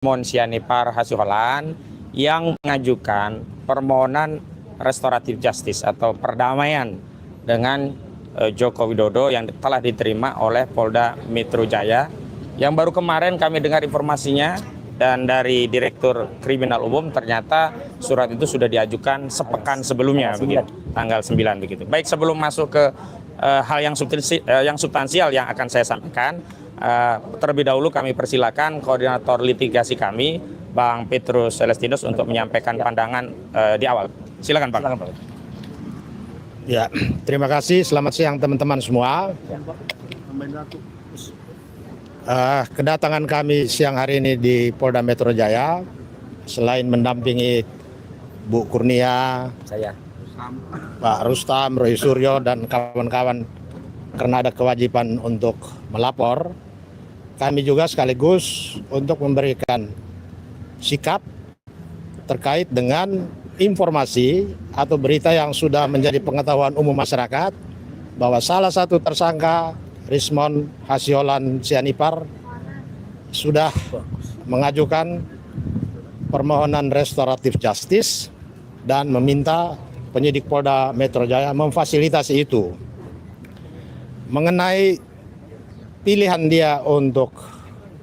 Rismon Sianipar Hasiholan yang mengajukan permohonan restoratif justice atau perdamaian dengan Joko Widodo yang telah diterima oleh Polda Metro Jaya. Yang baru kemarin kami dengar informasinya dan dari Direktur Kriminal Umum ternyata surat itu sudah diajukan sepekan sebelumnya, begitu, tanggal 9 begitu. Baik, sebelum masuk ke hal yang substansial yang akan saya sampaikan, terlebih dahulu kami persilakan koordinator litigasi kami, Bang Petrus Celestinus, untuk menyampaikan pandangan di awal. Silakan, Pak. Ya, terima kasih. Selamat siang teman-teman semua. Kedatangan kami siang hari ini di Polda Metro Jaya, selain mendampingi Bu Kurnia, Pak Rustam, Roy Suryo, dan kawan-kawan karena ada kewajiban untuk melapor, kami juga sekaligus untuk memberikan sikap terkait dengan informasi atau berita yang sudah menjadi pengetahuan umum masyarakat bahwa salah satu tersangka Rismon Hasiholan Sianipar sudah mengajukan permohonan restoratif justice dan meminta penyidik Polda Metro Jaya memfasilitasi itu. Mengenai pilihan dia untuk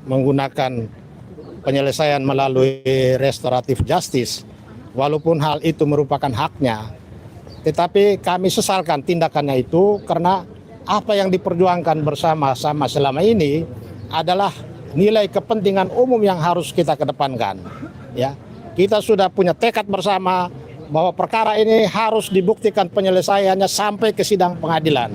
menggunakan penyelesaian melalui restoratif justice, walaupun hal itu merupakan haknya, tetapi kami sesalkan tindakannya itu karena apa yang diperjuangkan bersama-sama selama ini adalah nilai kepentingan umum yang harus kita kedepankan. Ya, kita sudah punya tekad bersama bahwa perkara ini harus dibuktikan penyelesaiannya sampai ke sidang pengadilan.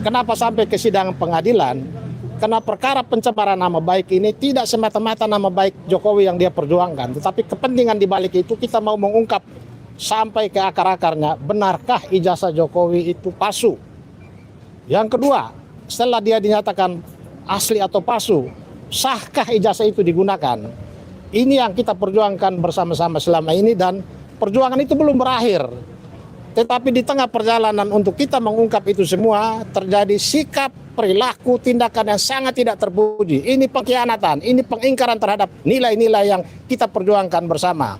Kenapa sampai ke sidang pengadilan? Karena perkara pencemaran nama baik ini tidak semata-mata nama baik Jokowi yang dia perjuangkan, tetapi kepentingan di balik itu kita mau mengungkap sampai ke akar-akarnya, benarkah ijazah Jokowi itu palsu? Yang kedua, setelah dia dinyatakan asli atau palsu, sahkah ijazah itu digunakan? Ini yang kita perjuangkan bersama-sama selama ini, dan perjuangan itu belum berakhir. Tetapi di tengah perjalanan untuk kita mengungkap itu semua, terjadi sikap, perilaku, tindakan yang sangat tidak terpuji. Ini pengkhianatan, ini pengingkaran terhadap nilai-nilai yang kita perjuangkan bersama.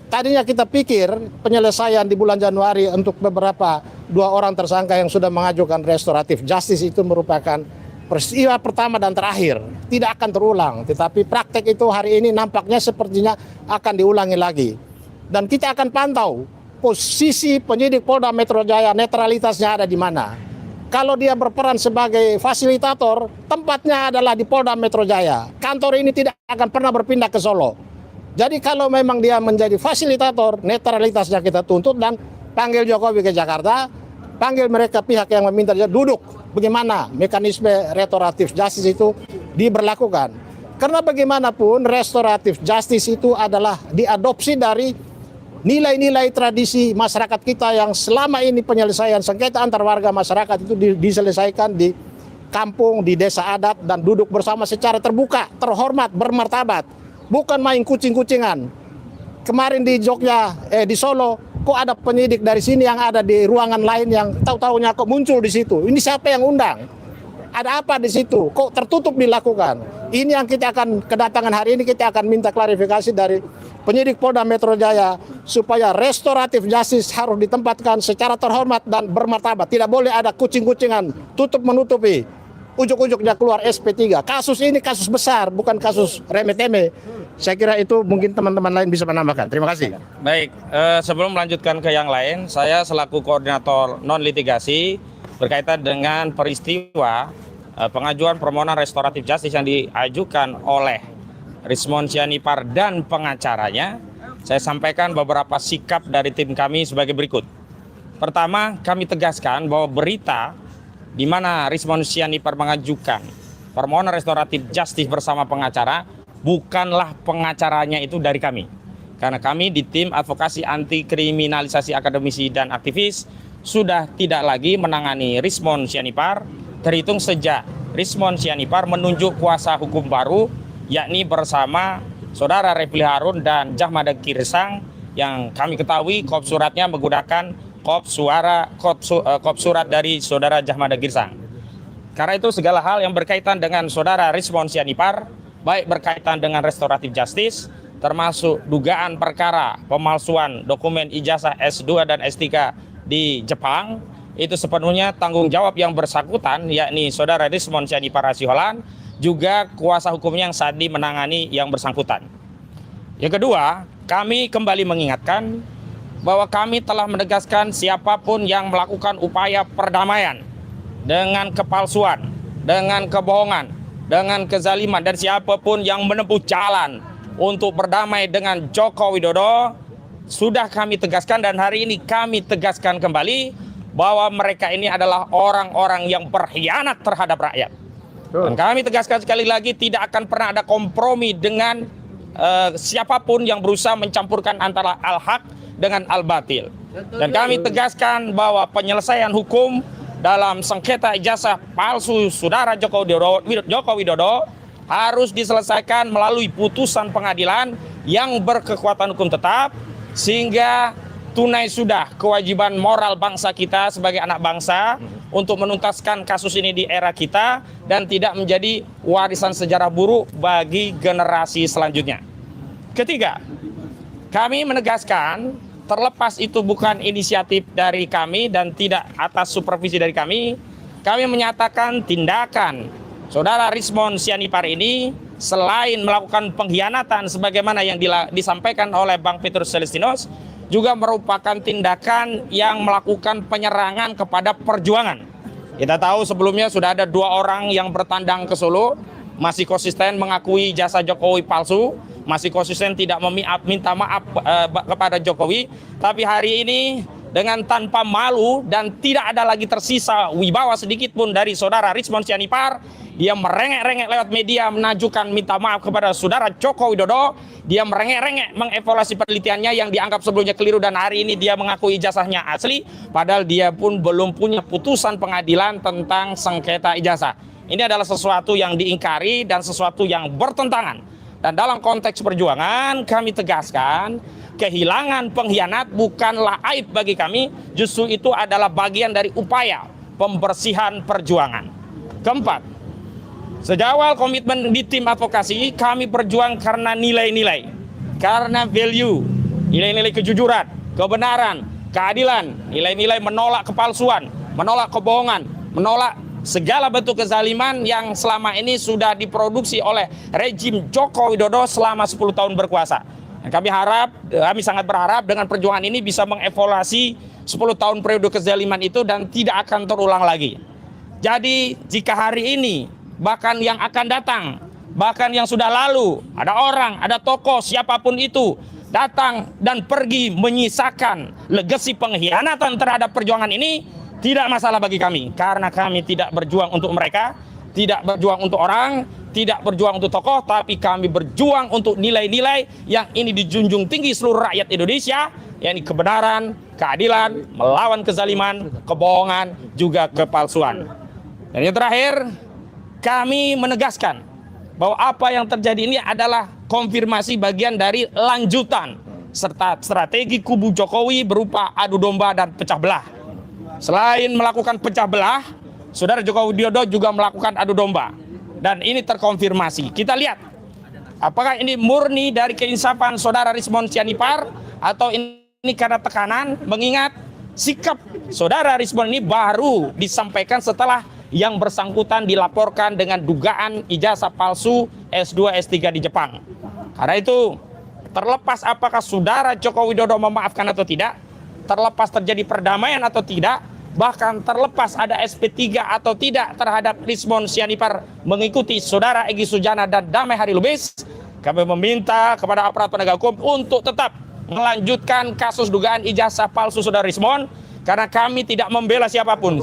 Tadinya kita pikir penyelesaian di bulan Januari untuk beberapa 2 orang tersangka yang sudah mengajukan restoratif justice itu merupakan peristiwa pertama dan terakhir. Tidak akan terulang, tetapi praktek itu hari ini nampaknya sepertinya akan diulangi lagi. Dan kita akan pantau posisi penyidik Polda Metro Jaya, netralitasnya ada di mana. Kalau dia berperan sebagai fasilitator, tempatnya adalah di Polda Metro Jaya. Kantor ini tidak akan pernah berpindah ke Solo. Jadi kalau memang dia menjadi fasilitator, netralitasnya kita tuntut dan panggil Jokowi ke Jakarta, panggil mereka pihak yang meminta dia duduk. Bagaimana mekanisme restoratif justice itu diberlakukan. Karena bagaimanapun restoratif justice itu adalah diadopsi dari nilai-nilai tradisi masyarakat kita yang selama ini penyelesaian sengketa antar warga masyarakat itu diselesaikan di kampung, di desa adat, dan duduk bersama secara terbuka, terhormat, bermartabat. Bukan main kucing-kucingan. Kemarin di Jogja, di Solo, kok ada penyidik dari sini yang ada di ruangan lain yang tahu-tahunya kok muncul di situ. Ini siapa yang undang? Ada apa di situ? Kok tertutup dilakukan? Ini yang kita akan kedatangan hari ini, kita akan minta klarifikasi dari penyidik Polda Metro Jaya supaya restoratif justice harus ditempatkan secara terhormat dan bermartabat. Tidak boleh ada kucing-kucingan, tutup-menutupi. Ujuk-ujuknya keluar SP3. Kasus ini kasus besar, bukan kasus remeh-temeh. Saya kira itu mungkin teman-teman lain bisa menambahkan. Terima kasih. Baik, sebelum melanjutkan ke yang lain, saya selaku koordinator non-litigasi berkaitan dengan peristiwa pengajuan permohonan restoratif justice yang diajukan oleh Rismon Sianipar dan pengacaranya, saya sampaikan beberapa sikap dari tim kami sebagai berikut. Pertama, kami tegaskan bahwa berita di mana Rismon Sianipar mengajukan permohonan restoratif justice bersama pengacara bukanlah pengacaranya itu dari kami. Karena kami di tim advokasi anti kriminalisasi akademisi dan aktivis sudah tidak lagi menangani Rismon Sianipar, terhitung sejak Rismon Sianipar menunjuk kuasa hukum baru, yakni bersama Saudara Refli Harun dan Jahmada Girsang, yang kami ketahui kop suratnya menggunakan kop surat dari Saudara Jahmada Girsang. Karena itu segala hal yang berkaitan dengan Saudara Rismon Sianipar baik berkaitan dengan restoratif justice, termasuk dugaan perkara pemalsuan dokumen ijazah S2 dan S3 di Jepang, itu sepenuhnya tanggung jawab yang bersangkutan, yakni Saudara Rismond Sianipar Hasiholan, juga kuasa hukumnya yang saat ini menangani yang bersangkutan. Yang kedua, kami kembali mengingatkan bahwa kami telah menegaskan siapapun yang melakukan upaya perdamaian dengan kepalsuan, dengan kebohongan, dengan kezaliman, dan siapapun yang menempuh jalan untuk berdamai dengan Joko Widodo, sudah kami tegaskan dan hari ini kami tegaskan kembali bahwa mereka ini adalah orang-orang yang berkhianat terhadap rakyat. Dan kami tegaskan sekali lagi, tidak akan pernah ada kompromi dengan siapapun yang berusaha mencampurkan antara al-haq dengan al-batil. Dan kami tegaskan bahwa penyelesaian hukum dalam sengketa ijazah palsu Saudara Joko Widodo harus diselesaikan melalui putusan pengadilan yang berkekuatan hukum tetap, sehingga tunai sudah kewajiban moral bangsa kita sebagai anak bangsa untuk menuntaskan kasus ini di era kita dan tidak menjadi warisan sejarah buruk bagi generasi selanjutnya. Ketiga, kami menegaskan, terlepas itu bukan inisiatif dari kami dan tidak atas supervisi dari kami menyatakan tindakan Saudara Rismond Sianipar ini selain melakukan pengkhianatan sebagaimana yang disampaikan oleh Bang Petrus Celestinos, juga merupakan tindakan yang melakukan penyerangan kepada perjuangan. Kita tahu sebelumnya sudah ada 2 orang yang bertandang ke Solo, masih konsisten mengakui jasa Jokowi palsu, masih konsisten tidak minta maaf kepada Jokowi, tapi hari ini dengan tanpa malu dan tidak ada lagi tersisa wibawa sedikit pun dari Saudara Rismond Sianipar, dia merengek-rengek lewat media menajukan minta maaf kepada Saudara Joko Widodo. Dia merengek-rengek mengevaluasi penelitiannya yang dianggap sebelumnya keliru dan hari ini dia mengakui ijazahnya asli, padahal dia pun belum punya putusan pengadilan tentang sengketa ijazah. Ini adalah sesuatu yang diingkari dan sesuatu yang bertentangan. Dan dalam konteks perjuangan kami tegaskan, kehilangan pengkhianat bukanlah aib bagi kami, justru itu adalah bagian dari upaya pembersihan perjuangan. Keempat, sejak awal komitmen di tim advokasi, kami berjuang karena nilai-nilai, karena value, nilai-nilai kejujuran, kebenaran, keadilan, nilai-nilai menolak kepalsuan, menolak kebohongan, menolak segala bentuk kezaliman yang selama ini sudah diproduksi oleh rejim Joko Widodo selama 10 tahun berkuasa. Dan kami sangat berharap dengan perjuangan ini bisa mengevaluasi 10 tahun periode kezaliman itu dan tidak akan terulang lagi. Jadi jika hari ini, bahkan yang akan datang, bahkan yang sudah lalu, ada orang, ada tokoh, siapapun itu datang dan pergi menyisakan legasi pengkhianatan terhadap perjuangan ini, tidak masalah bagi kami, karena kami tidak berjuang untuk mereka, tidak berjuang untuk orang, tidak berjuang untuk tokoh, tapi kami berjuang untuk nilai-nilai yang ini dijunjung tinggi seluruh rakyat Indonesia, yakni kebenaran, keadilan, melawan kezaliman, kebohongan, juga kepalsuan. Dan yang terakhir, kami menegaskan bahwa apa yang terjadi ini adalah konfirmasi bagian dari lanjutan serta strategi kubu Jokowi berupa adu domba dan pecah belah. Selain melakukan pecah belah, Saudara Joko Widodo juga melakukan adu domba. Dan ini terkonfirmasi. Kita lihat, apakah ini murni dari keinsafan Saudara Rismond Sianipar atau ini karena tekanan, mengingat sikap Saudara Rismond ini baru disampaikan setelah yang bersangkutan dilaporkan dengan dugaan ijazah palsu S2, S3 di Jepang. Karena itu, terlepas apakah Saudara Joko Widodo memaafkan atau tidak, terlepas terjadi perdamaian atau tidak, bahkan terlepas ada SP3 atau tidak terhadap Rismond Sianipar mengikuti Saudara Egy Sujana dan Damai Hari Lubis, kami meminta kepada aparat penegak hukum untuk tetap melanjutkan kasus dugaan ijazah palsu Saudara Rismond, karena kami tidak membela siapapun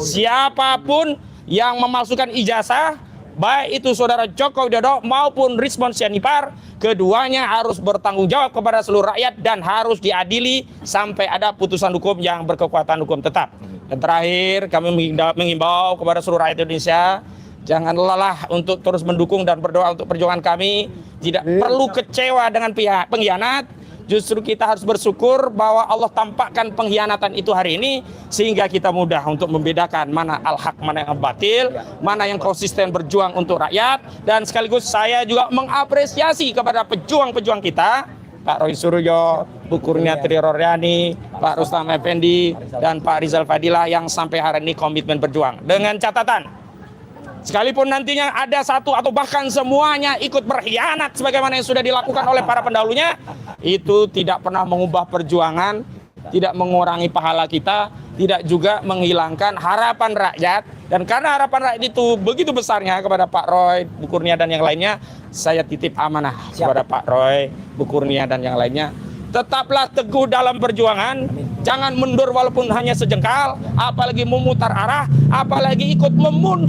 yang memalsukan ijazah, baik itu Saudara Joko Widodo maupun Rismond Sianipar, keduanya harus bertanggung jawab kepada seluruh rakyat dan harus diadili sampai ada putusan hukum yang berkekuatan hukum tetap. Dan terakhir, kami mengimbau kepada seluruh rakyat Indonesia, jangan lelah untuk terus mendukung dan berdoa untuk perjuangan kami. Tidak perlu kecewa dengan pihak pengkhianat, Justru kita harus bersyukur bahwa Allah tampakkan pengkhianatan itu hari ini, sehingga kita mudah untuk membedakan mana al-haq, mana yang batil, mana yang konsisten berjuang untuk rakyat. Dan sekaligus saya juga mengapresiasi kepada pejuang-pejuang kita, Pak Roy Suryo, Bu Kurniatri Roryani, Pak Rustam Effendi, dan Pak Rizal Fadilah yang sampai hari ini komitmen berjuang. Dengan catatan, sekalipun nantinya ada satu atau bahkan semuanya ikut berkhianat sebagaimana yang sudah dilakukan oleh para pendahulunya, itu tidak pernah mengubah perjuangan, tidak mengurangi pahala kita, tidak juga menghilangkan harapan rakyat. Dan karena harapan rakyat itu begitu besarnya kepada Pak Roy, Bu Kurnia dan yang lainnya, saya titip amanah kepada Pak Roy, Bu Kurnia dan yang lainnya. Tetaplah teguh dalam perjuangan, jangan mundur walaupun hanya sejengkal, apalagi memutar arah, apalagi ikut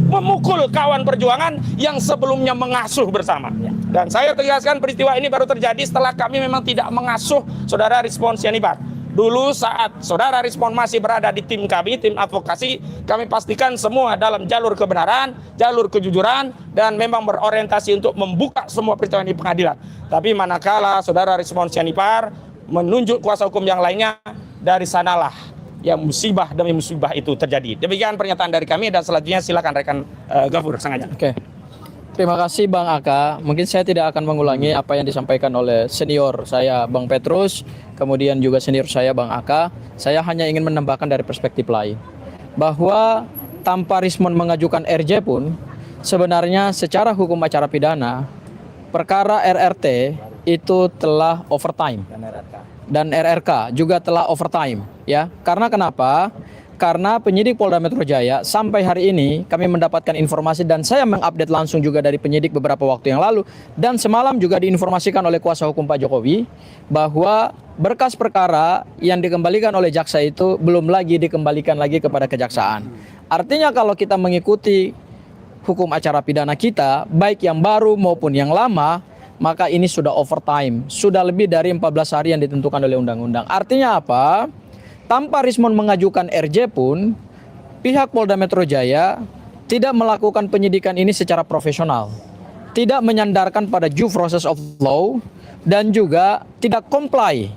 memukul kawan perjuangan yang sebelumnya mengasuh bersama. Dan saya tegaskan peristiwa ini baru terjadi setelah kami memang tidak mengasuh saudara Rizwan Syahnibar. Dulu saat saudara Rizwan masih berada di tim kami, tim advokasi, kami pastikan semua dalam jalur kebenaran, jalur kejujuran, dan memang berorientasi untuk membuka semua peristiwa di pengadilan. Tapi manakala saudara Rizwan Syahnibar menunjuk kuasa hukum yang lainnya, dari sanalah ya musibah demi musibah itu terjadi. Demikian pernyataan dari kami, dan selanjutnya silakan rekan Gafur sengaja. Oke. Terima kasih Bang Aka. Mungkin saya tidak akan mengulangi apa yang disampaikan oleh senior saya Bang Petrus, kemudian juga senior saya Bang Aka. Saya hanya ingin menambahkan dari perspektif lain, bahwa tanpa Rizwan mengajukan RJ pun, sebenarnya secara hukum acara pidana, perkara RRT itu telah overtime. Dan RRK juga telah overtime, ya. Karena kenapa? Karena penyidik Polda Metro Jaya sampai hari ini kami mendapatkan informasi, dan saya mengupdate langsung juga dari penyidik beberapa waktu yang lalu, dan semalam juga diinformasikan oleh kuasa hukum Pak Jokowi, bahwa berkas perkara yang dikembalikan oleh jaksa itu belum lagi dikembalikan lagi kepada kejaksaan. Artinya kalau kita mengikuti hukum acara pidana kita, baik yang baru maupun yang lama, maka ini sudah overtime, sudah lebih dari 14 hari yang ditentukan oleh undang-undang. Artinya apa? Tanpa Rizwan mengajukan RJ pun, pihak Polda Metro Jaya tidak melakukan penyidikan ini secara profesional, tidak menyandarkan pada due process of law, dan juga tidak comply,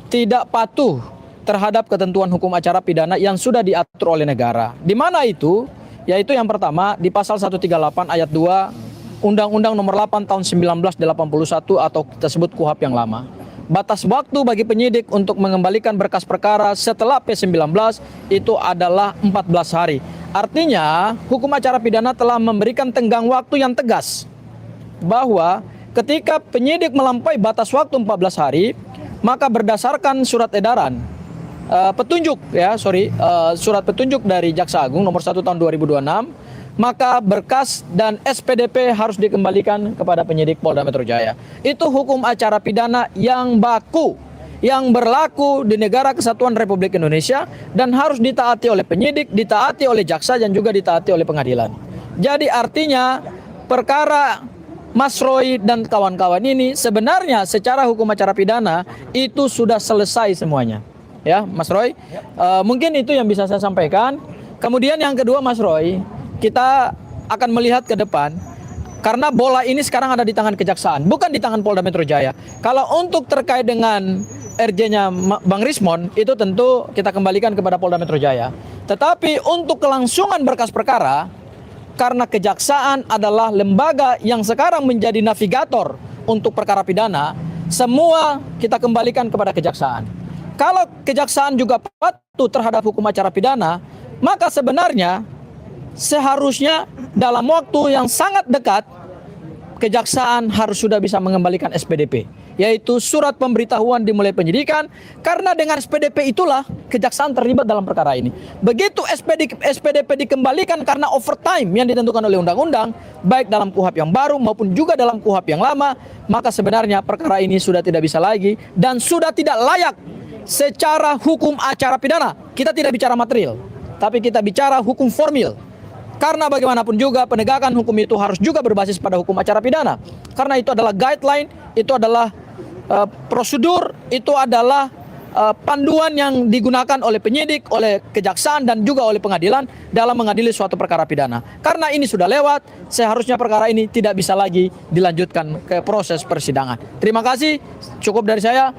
tidak patuh terhadap ketentuan hukum acara pidana yang sudah diatur oleh negara. Di mana itu? Yaitu yang pertama di pasal 138 ayat 2 Undang-Undang Nomor 8 Tahun 1981 atau kita sebut KUHP yang lama. Batas waktu bagi penyidik untuk mengembalikan berkas perkara setelah P19 itu adalah 14 hari. Artinya hukum acara pidana telah memberikan tenggang waktu yang tegas, bahwa ketika penyidik melampaui batas waktu 14 hari, maka berdasarkan surat edaran surat petunjuk dari Jaksa Agung nomor 1 tahun 2026, maka berkas dan SPDP harus dikembalikan kepada penyidik Polda Metro Jaya. Itu hukum acara pidana yang baku, yang berlaku di negara kesatuan Republik Indonesia, dan harus ditaati oleh penyidik, ditaati oleh jaksa, dan juga ditaati oleh pengadilan. Jadi artinya perkara Mas Roy dan kawan-kawan ini sebenarnya secara hukum acara pidana itu sudah selesai semuanya. Ya, Mas Roy, mungkin itu yang bisa saya sampaikan. Kemudian yang kedua, Mas Roy, kita akan melihat ke depan, karena bola ini sekarang ada di tangan kejaksaan, bukan di tangan Polda Metro Jaya. Kalau untuk terkait dengan RJ-nya Bang Rizwan, itu tentu kita kembalikan kepada Polda Metro Jaya. Tetapi untuk kelangsungan berkas perkara, karena kejaksaan adalah lembaga yang sekarang menjadi navigator untuk perkara pidana, semua kita kembalikan kepada kejaksaan. Kalau kejaksaan juga patuh terhadap hukum acara pidana, maka sebenarnya seharusnya dalam waktu yang sangat dekat kejaksaan harus sudah bisa mengembalikan SPDP, yaitu surat pemberitahuan dimulai penyidikan, karena dengan SPDP itulah kejaksaan terlibat dalam perkara ini. Begitu SPDP dikembalikan karena overtime yang ditentukan oleh undang-undang, baik dalam KUHP yang baru maupun juga dalam KUHP yang lama, maka sebenarnya perkara ini sudah tidak bisa lagi dan sudah tidak layak secara hukum acara pidana. Kita tidak bicara material, tapi kita bicara hukum formil. Karena bagaimanapun juga penegakan hukum itu harus juga berbasis pada hukum acara pidana. Karena itu adalah guideline, itu adalah prosedur, itu adalah panduan yang digunakan oleh penyidik, oleh kejaksaan, dan juga oleh pengadilan dalam mengadili suatu perkara pidana. Karena ini sudah lewat, seharusnya perkara ini tidak bisa lagi dilanjutkan ke proses persidangan. Terima kasih, cukup dari saya.